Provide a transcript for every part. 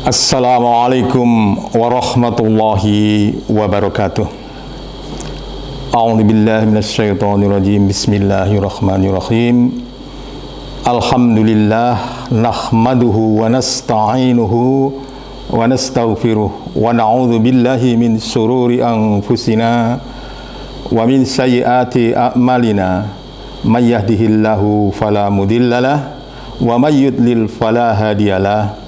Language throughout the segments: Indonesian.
Assalamualaikum warahmatullahi wabarakatuh. A'udzu billahi minasyaitonir rajim. Bismillahirrahmanirrahim. Alhamdulillah nahmaduhu wa nasta'inuhu wa nastaghfiruh wa na'udzu billahi min syururi anfusina wa min sayyiati a'malina. May yahdihillahu fala mudhillalah wa may yudlil fala hadiyalah.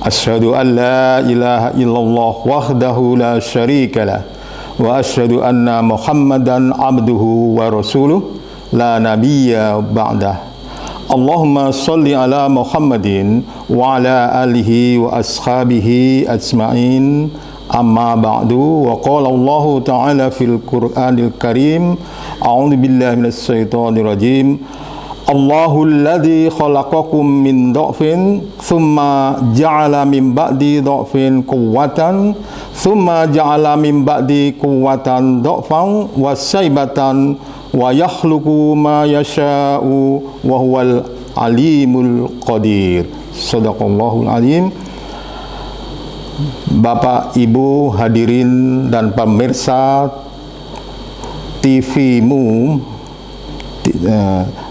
Asyhadu an la ilaha illallah wahdahu la syarika lah wa asyhadu anna Muhammadan abduhu wa rasuluh la nabiyya ba'dah. Allahumma sholli ala Muhammadin wa ala alihi wa ashabihi ajma'in. Amma ba'du. Wa qala Allah ta'ala fil Qur'anil Karim. A'udzu billahi minasy syaithanir rajim. Allahul ladzi khalaqakum min dha'fin thumma ja'ala min ba'di dha'fin quwwatan thumma ja'ala min ba'di quwwatan dha'fan wa syaibatan wa yakhluqu ma yasha'u wa huwal alimul qadir. Shadaqallahul azim. Bapak, Ibu, hadirin dan pemirsa TV-mu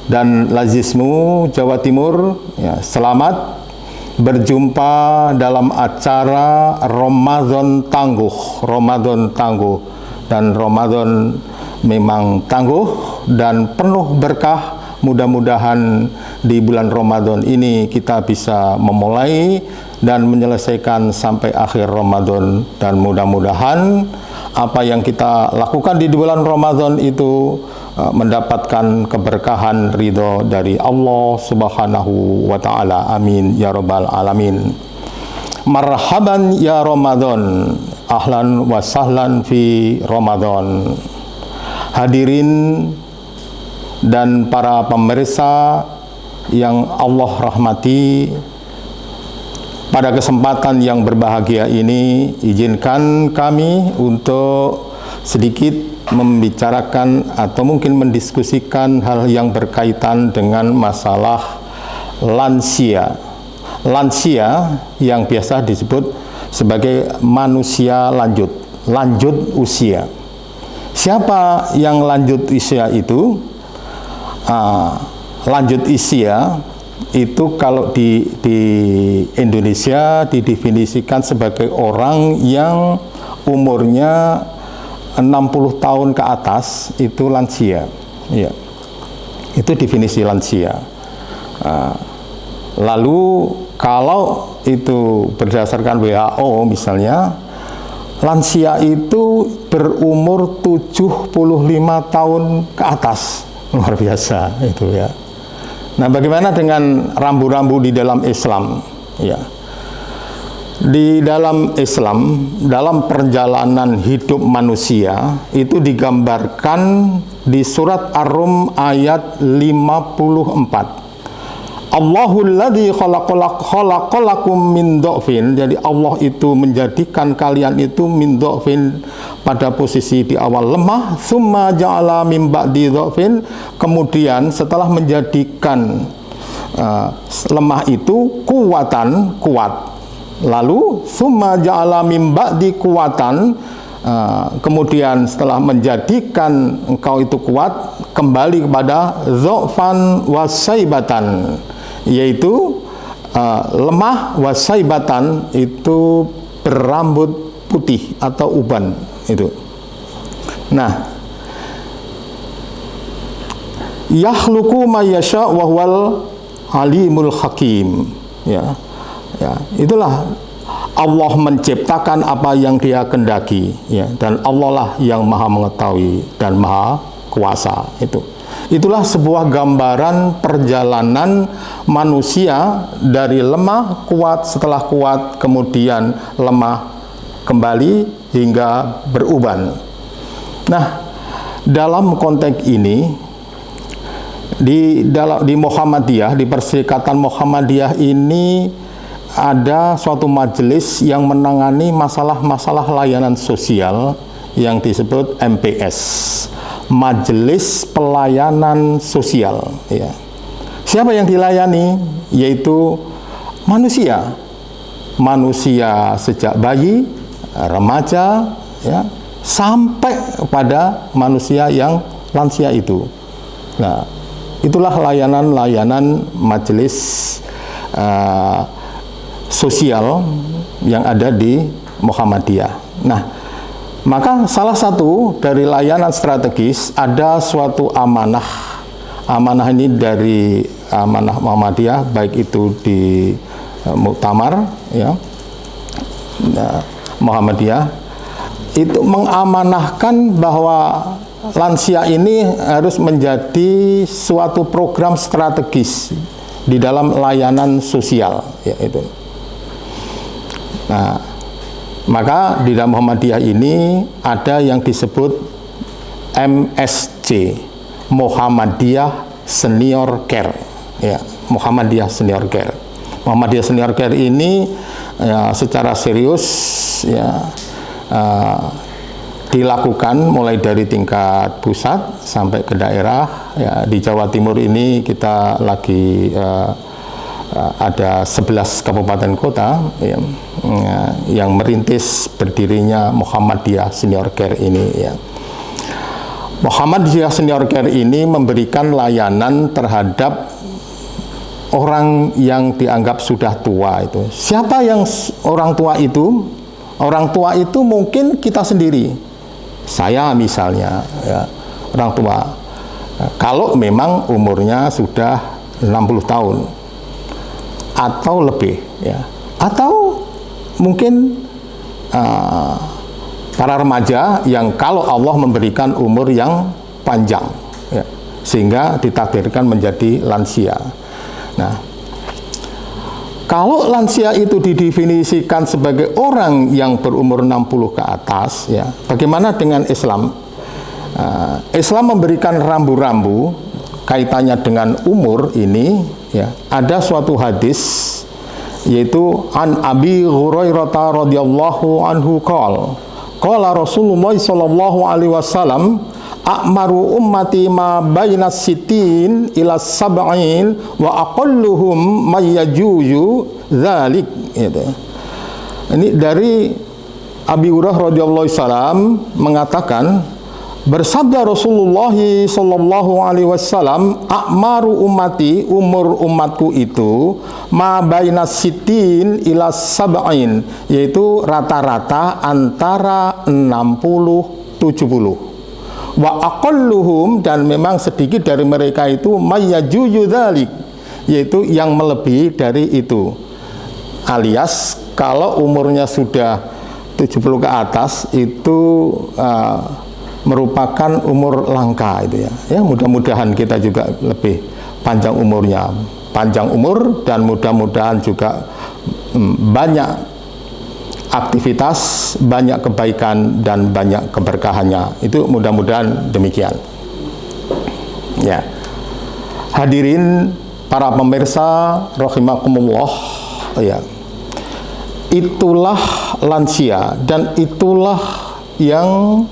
dan Lazismu Jawa Timur, ya, selamat berjumpa dalam acara Ramadan Tangguh. Ramadan tangguh, dan Ramadan memang tangguh dan penuh berkah. Mudah-mudahan di bulan Ramadan ini kita bisa memulai dan menyelesaikan sampai akhir Ramadan, dan mudah-mudahan apa yang kita lakukan di bulan Ramadan itu mendapatkan keberkahan ridho dari Allah Subhanahu wa ta'ala. Amin ya rabbal alamin. Marhaban ya Ramadan, ahlan wa sahlan fi Ramadan. Hadirin dan para pemirsa yang Allah rahmati, pada kesempatan yang berbahagia ini izinkan kami untuk sedikit membicarakan atau mungkin mendiskusikan hal yang berkaitan dengan masalah lansia. Lansia yang biasa disebut sebagai manusia lanjut usia. Siapa yang lanjut usia itu? Lanjut usia itu kalau di Indonesia didefinisikan sebagai orang yang umurnya 60 tahun ke atas, itu lansia. Ya. Itu definisi lansia. Lalu kalau itu berdasarkan WHO misalnya, lansia itu berumur 75 tahun ke atas. Luar biasa itu ya. Nah, bagaimana dengan rambu-rambu di dalam Islam? Ya. Di dalam Islam, dalam perjalanan hidup manusia itu digambarkan di surat Ar-Rum ayat 54. Allahul ladzi khalaqalakum min dha'fin. Jadi Allah itu menjadikan kalian itu min dha'fin, pada posisi di awal lemah, tsumma ja'ala min ba'di dha'fin, kemudian setelah menjadikan lemah itu kuwatan, kuat. Lalu tsumma ja'ala min ba'di kuwatan, kemudian setelah menjadikan engkau itu kuat, kembali kepada dha'fan wasaibatan, yaitu lemah, wasaibatan itu berambut putih atau uban itu. Nah, yakhluqu ma yasha wa huwal alimul hakim. Ya. Ya, itulah Allah menciptakan apa yang Dia kehendaki, ya, dan Allah lah yang Maha mengetahui dan Maha kuasa. Itulah sebuah gambaran perjalanan manusia dari lemah kuat, setelah kuat kemudian lemah kembali hingga beruban. Nah, dalam konteks ini di Muhammadiyah, di Perserikatan Muhammadiyah ini ada suatu majelis yang menangani masalah-masalah layanan sosial yang disebut MPS, Majelis Pelayanan Sosial. Ya. Siapa yang dilayani? Yaitu manusia. manusia sejak bayi, remaja, ya, sampai pada manusia yang lansia itu. Nah, itulah layanan-layanan majelis sosial yang ada di Muhammadiyah. Nah, maka salah satu dari layanan strategis ada suatu amanah. Amanah ini dari amanah Muhammadiyah, baik itu di Muktamar, ya, Muhammadiyah, itu mengamanahkan bahwa lansia ini harus menjadi suatu program strategis di dalam layanan sosial, ya, itu. Nah, maka di dalam Muhammadiyah ini ada yang disebut MSC, Muhammadiyah Senior Care, ya, Muhammadiyah Senior Care. Muhammadiyah Senior Care ini ya, secara serius, ya, dilakukan mulai dari tingkat pusat sampai ke daerah. Ya, di Jawa Timur ini kita lagi ada 11 kabupaten kota, ya, yang merintis berdirinya Muhammadiyah Senior Care ini, ya. Muhammadiyah Senior Care ini memberikan layanan terhadap orang yang dianggap sudah tua itu. Siapa yang orang tua itu? Orang tua itu mungkin kita sendiri. Saya misalnya, ya, orang tua. Kalau memang umurnya sudah 60 tahun atau lebih, ya. Atau mungkin para remaja yang kalau Allah memberikan umur yang panjang, ya, sehingga ditakdirkan menjadi lansia. Nah, kalau lansia itu didefinisikan sebagai orang yang berumur 60 ke atas, ya, bagaimana dengan Islam? Islam memberikan rambu-rambu kaitannya dengan umur ini, ya. Ada suatu hadis, yaitu an Abi Hurairah radhiyallahu anhu qala Rasulullah sallallahu alaihi wasallam a'maru ummati ma baina sitin ila sab'in wa aqalluhum mayyajuju dzalik, gitu. Ini dari Abi Hurairah radhiyallahu salam mengatakan, bersabda Rasulullah sallallahu alaihi wasallam, a'maru ummati, umur umatku itu ma baina sitin ila sab'in, yaitu rata-rata antara 60-70. Wa aqalluhum, dan memang sedikit dari mereka itu mayyajuju dzalik, yaitu yang melebihi dari itu. Alias kalau umurnya sudah 70 ke atas itu merupakan umur langka itu, ya. Ya, mudah-mudahan kita juga lebih panjang umurnya, panjang umur, dan mudah-mudahan juga banyak aktivitas, banyak kebaikan, dan banyak keberkahannya. Itu mudah-mudahan demikian. Ya. Hadirin para pemirsa rahimakumullah, ya. Itulah lansia, dan itulah yang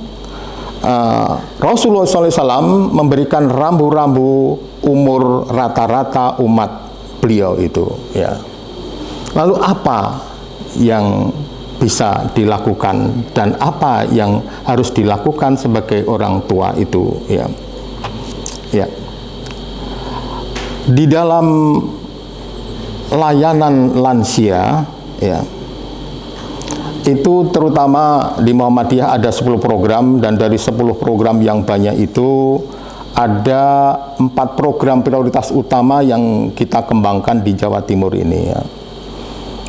Rasulullah SAW memberikan rambu-rambu umur rata-rata umat beliau itu, ya. Lalu apa yang bisa dilakukan dan apa yang harus dilakukan sebagai orang tua itu, ya. Ya. Di dalam layanan lansia, ya, itu terutama di Muhammadiyah ada 10 program, dan dari 10 program yang banyak itu ada 4 program prioritas utama yang kita kembangkan di Jawa Timur ini, ya.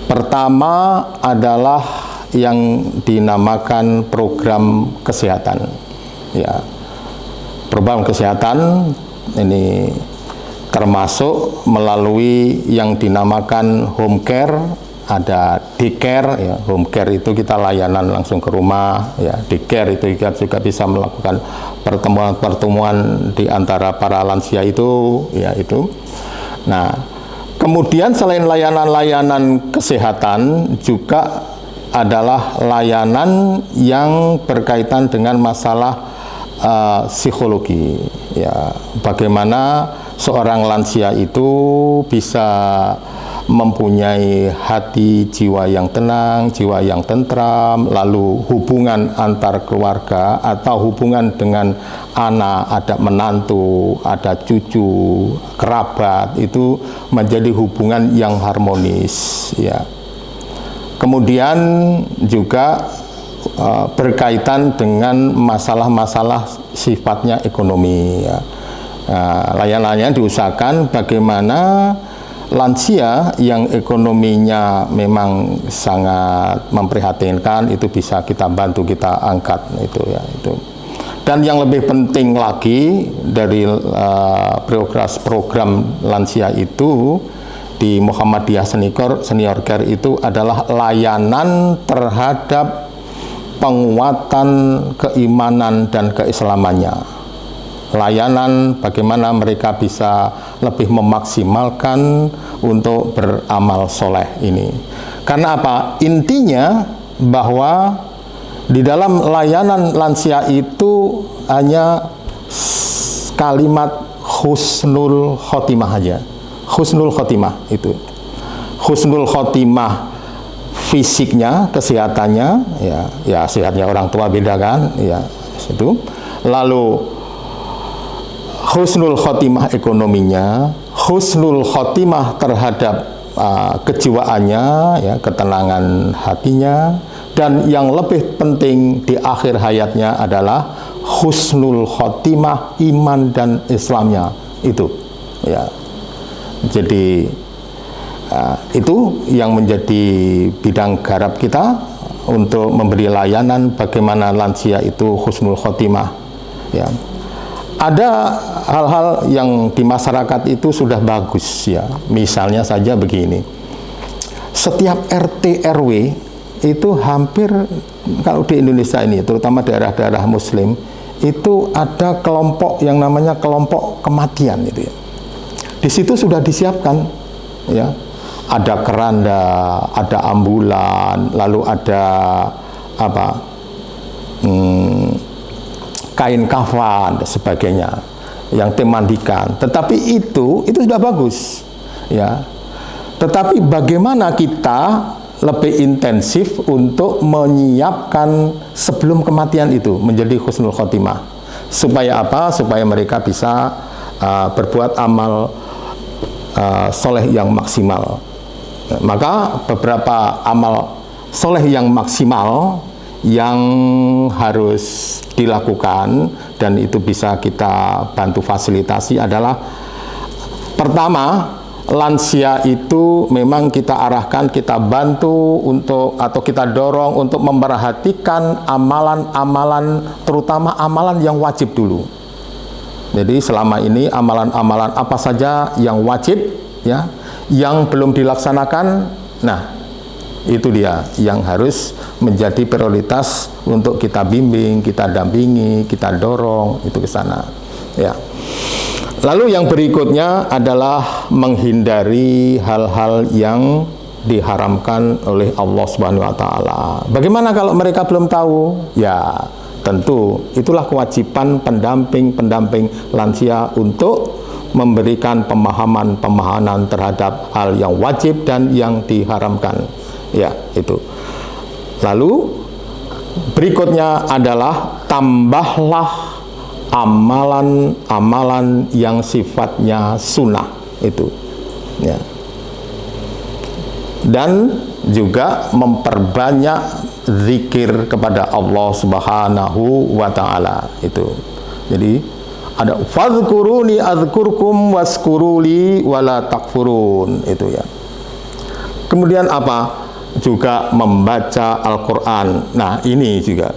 Pertama adalah yang dinamakan program kesehatan, ya. Program kesehatan ini termasuk melalui yang dinamakan home care, ada daycare, ya. Home care itu kita layanan langsung ke rumah, ya. Daycare itu kita juga bisa melakukan pertemuan-pertemuan di antara para lansia itu, ya, itu. Nah, kemudian selain layanan-layanan kesehatan juga adalah layanan yang berkaitan dengan masalah psikologi, ya. Bagaimana seorang lansia itu bisa mempunyai hati jiwa yang tenang, jiwa yang tentram, lalu hubungan antar keluarga atau hubungan dengan anak, ada menantu, ada cucu, kerabat, itu menjadi hubungan yang harmonis, ya. Kemudian juga berkaitan dengan masalah-masalah sifatnya ekonomi, ya. Layan-layan diusahakan bagaimana lansia yang ekonominya memang sangat memprihatinkan itu bisa kita bantu, kita angkat, itu ya, itu. Dan yang lebih penting lagi dari program lansia itu di Muhammadiyah Senior Care itu adalah layanan terhadap penguatan keimanan dan keislamannya. Layanan bagaimana mereka bisa lebih memaksimalkan untuk beramal soleh ini. Karena apa? Intinya bahwa di dalam layanan lansia itu hanya kalimat husnul khotimah aja. Husnul khotimah itu. Husnul khotimah fisiknya, kesehatannya, ya sehatnya orang tua beda kan, ya itu. Lalu husnul khotimah ekonominya, husnul khotimah terhadap kejiwaannya, ya, ketenangan hatinya, dan yang lebih penting di akhir hayatnya adalah husnul khotimah iman dan Islamnya itu, ya. Jadi itu yang menjadi bidang garap kita untuk memberi layanan bagaimana lansia itu husnul khotimah, ya. Ada hal-hal yang di masyarakat itu sudah bagus, ya. Misalnya saja begini. Setiap RT RW itu hampir, kalau di Indonesia ini terutama daerah-daerah muslim, itu ada kelompok yang namanya kelompok kematian itu, ya. Di situ sudah disiapkan, ya. Ada keranda, ada ambulan, lalu ada apa? Kain kafan dan sebagainya yang dimandikan. Tetapi itu sudah bagus, ya. Tetapi bagaimana kita lebih intensif untuk menyiapkan sebelum kematian itu menjadi husnul khotimah, supaya apa? Supaya mereka bisa berbuat amal soleh yang maksimal. Maka beberapa amal soleh yang maksimal yang harus dilakukan dan itu bisa kita bantu fasilitasi adalah, pertama, lansia itu memang kita arahkan, kita bantu untuk, atau kita dorong untuk memperhatikan amalan-amalan, terutama amalan yang wajib dulu. Jadi selama ini amalan-amalan apa saja yang wajib, ya, yang belum dilaksanakan, nah itu dia yang harus menjadi prioritas untuk kita bimbing, kita dampingi, kita dorong itu ke sana, ya. Lalu yang berikutnya adalah menghindari hal-hal yang diharamkan oleh Allah Subhanahu wa taala. Bagaimana kalau mereka belum tahu? Ya, tentu itulah kewajiban pendamping lansia untuk memberikan pemahaman terhadap hal yang wajib dan yang diharamkan. Ya, itu. Lalu berikutnya adalah tambahlah amalan-amalan yang sifatnya sunnah itu, ya. Dan juga memperbanyak zikir kepada Allah Subhanahu wa taala itu. Jadi ada fadhkuruni adzkurkum waskuruli wala takfurun itu, ya. Kemudian apa? Juga membaca Al-Quran. Nah, ini juga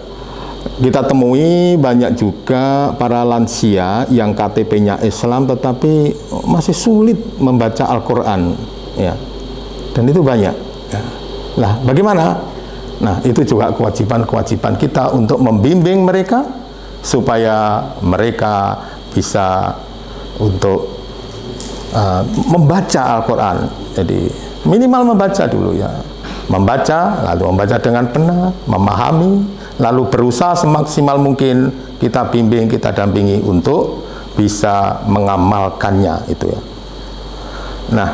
kita temui banyak juga para lansia yang KTP-nya Islam tetapi masih sulit membaca Al-Quran, ya. Dan itu banyak, ya. Nah, bagaimana? Nah, itu juga kewajiban kita untuk membimbing mereka supaya mereka bisa untuk membaca Al-Quran. Jadi minimal membaca dulu, ya. Membaca, lalu membaca dengan benar, memahami, lalu berusaha semaksimal mungkin kita bimbing, kita dampingi untuk bisa mengamalkannya itu, ya. Nah,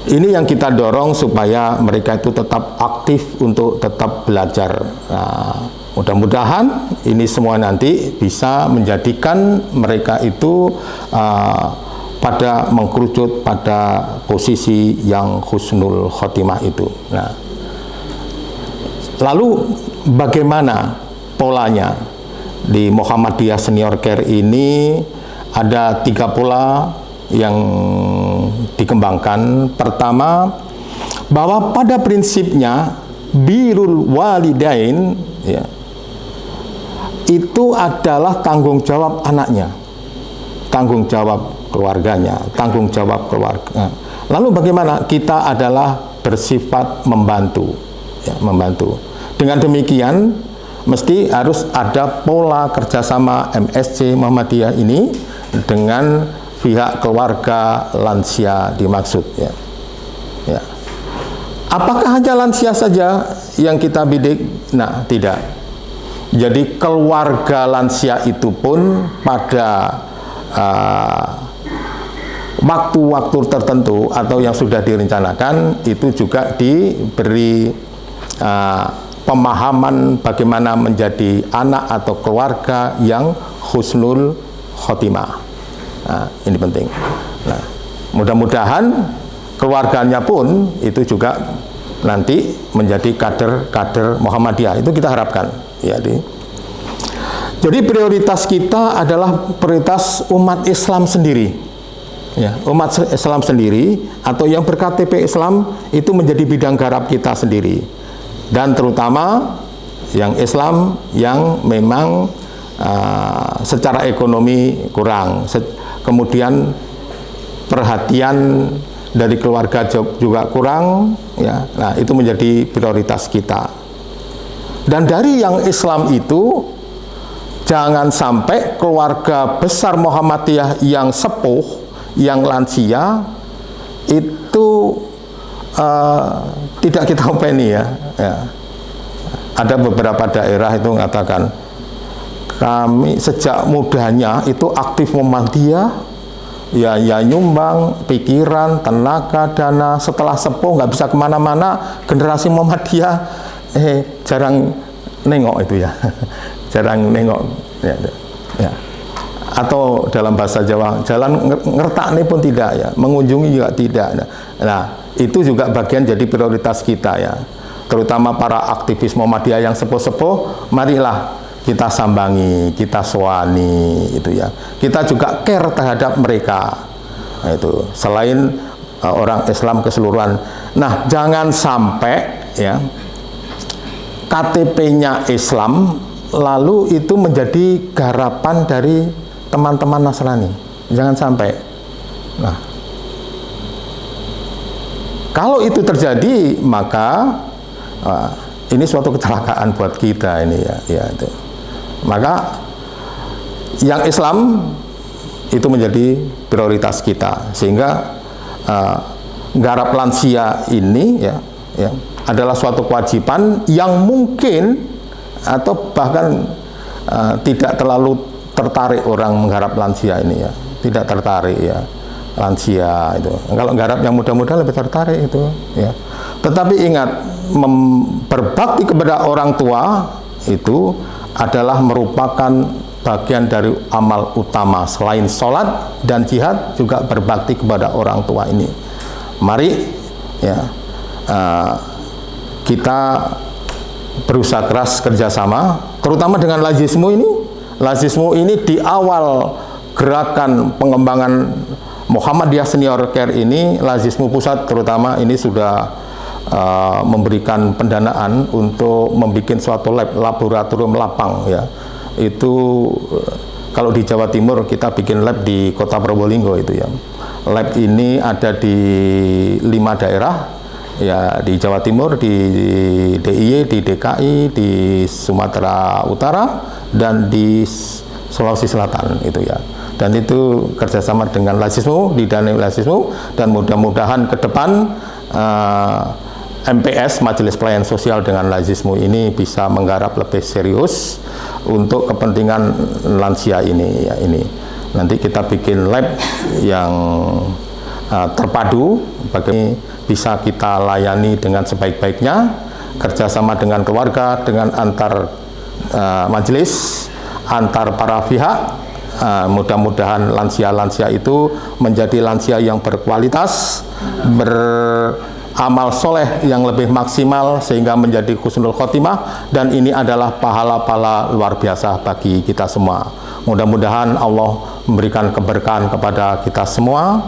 Ini yang kita dorong supaya mereka itu tetap aktif untuk tetap belajar. Nah, mudah-mudahan ini semua nanti bisa menjadikan mereka itu pada mengkerucut pada posisi yang husnul khotimah itu. Nah, lalu bagaimana polanya? Di Muhammadiyah Senior Care ini ada 3 pola yang dikembangkan. Pertama, bahwa pada prinsipnya birrul walidain ya, itu adalah tanggung jawab anaknya, tanggung jawab keluarganya, tanggung jawab keluarga. Lalu bagaimana? Kita adalah bersifat membantu ya, membantu. Dengan demikian mesti harus ada pola kerjasama MSC Muhammadiyah ini dengan pihak keluarga lansia dimaksud ya. Ya. Apakah hanya lansia saja yang kita bidik? Nah, tidak. Jadi keluarga lansia itu pun pada waktu-waktu tertentu atau yang sudah direncanakan itu juga diberi pemahaman bagaimana menjadi anak atau keluarga yang husnul khotimah. Nah, ini penting. Nah, mudah-mudahan keluarganya pun itu juga nanti menjadi kader-kader Muhammadiyah. Itu kita harapkan. Ya, jadi prioritas kita adalah prioritas umat Islam sendiri. Ya, umat Islam sendiri atau yang berKTP Islam itu menjadi bidang garap kita sendiri. Dan terutama yang Islam yang memang secara ekonomi kurang, kemudian perhatian dari keluarga juga kurang ya. Nah, itu menjadi prioritas kita. Dan dari yang Islam itu jangan sampai keluarga besar Muhammadiyah yang sepuh, yang lansia itu tidak kita openi ya. Ada beberapa daerah itu mengatakan kami sejak mudanya itu aktif Muhammadiyah, ya nyumbang pikiran, tenaga, dana. Setelah sepuh nggak bisa kemana-mana, generasi Muhammadiyah jarang nengok itu ya, jarang nengok ya. Atau dalam bahasa Jawa, jalan ngertak nih pun tidak ya, mengunjungi juga tidak. Nah, itu juga bagian jadi prioritas kita ya, terutama para aktivis Muhammadiyah yang sepuh-sepuh. Marilah kita sambangi, kita soani itu ya. Kita juga care terhadap mereka. Nah, itu selain orang Islam keseluruhan. Nah, jangan sampai ya KTP-nya Islam lalu itu menjadi garapan dari teman-teman Nasrani. Jangan sampai. Nah, kalau itu terjadi maka ini suatu kecelakaan buat kita ini ya itu. Maka yang Islam itu menjadi prioritas kita, sehingga garap lansia ini ya adalah suatu kewajiban yang mungkin atau bahkan tidak terlalu tertarik orang menggarap lansia ini ya, tidak tertarik ya lansia itu. Kalau garap yang muda-muda lebih tertarik itu ya. Tetapi ingat, berbakti kepada orang tua itu adalah merupakan bagian dari amal utama. Selain sholat dan jihad, juga berbakti kepada orang tua ini. Mari ya kita berusaha keras kerjasama, terutama dengan Lazismu ini. Lazismu ini di awal gerakan pengembangan Muhammadiyah Senior Care ini, Lazismu Pusat terutama ini sudah memberikan pendanaan untuk membuat suatu laboratorium lapang ya. Itu kalau di Jawa Timur kita bikin lab di Kota Probolinggo itu ya. Lab ini ada di 5 daerah ya, di Jawa Timur, di DIY, di DKI, di Sumatera Utara, dan di Sulawesi Selatan itu ya. Dan itu kerjasama dengan Lazismu, didanai Lazismu, dan mudah-mudahan ke depan MPS, Majelis Pelayanan Sosial, dengan Lazismu ini bisa menggarap lebih serius untuk kepentingan lansia ini ya. Ini nanti kita bikin lab yang terpadu, bagaimana bisa kita layani dengan sebaik-baiknya, kerjasama dengan keluarga, dengan antar majelis, antar para pihak. Mudah-mudahan lansia-lansia itu menjadi lansia yang berkualitas, beramal soleh yang lebih maksimal sehingga menjadi husnul khotimah, dan ini adalah pahala-pahala luar biasa bagi kita semua. Mudah-mudahan Allah memberikan keberkahan kepada kita semua.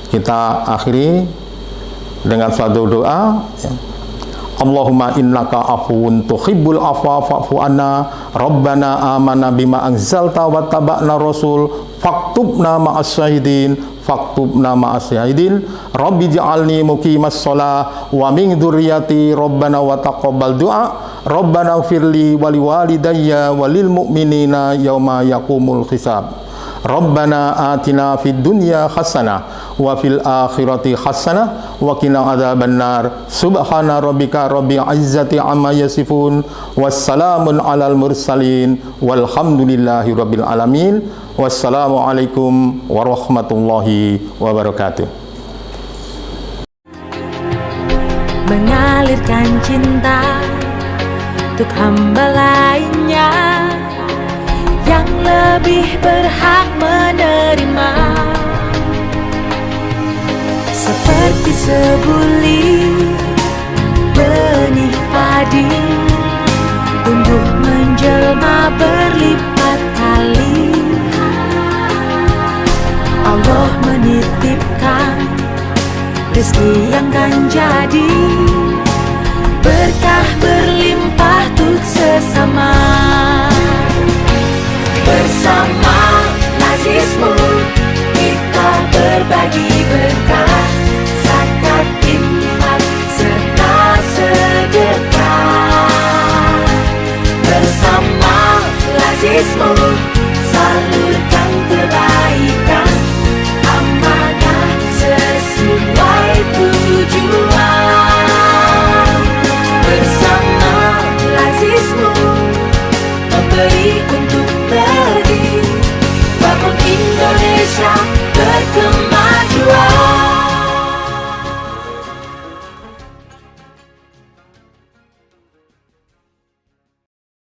Kita akhiri dengan suatu doa. Allahumma innaka afuwun tuhibbul afwa fa'fu anna rabbana amana bima anzalta wa taba'na rasul faktubna ma'as syahidin rabbi ja'alni muqimas shalah wa min dzurriyyati rabbana wa taqabbal du'a rabbana ighfirli wa liwalidayya wa lil mu'minina yauma yaqumul hisab. Rabbana atina fid dunya hasanah wa fil akhirati hasanah wa qina adzabannar. Subhana rabbika rabbil izzati amma yasifun wassalamun alal mursalin walhamdulillahi rabbil alamin. Wassalamualaikum warahmatullahi wabarakatuh. Mengalirkan cinta untuk hamba lainnya yang lebih berhak menerima, seperti sebulir benih padi tumbuh menjelma berlipat kali. Allah menitipkan rezeki yang kan jadi berkah berlimpah untuk sesama.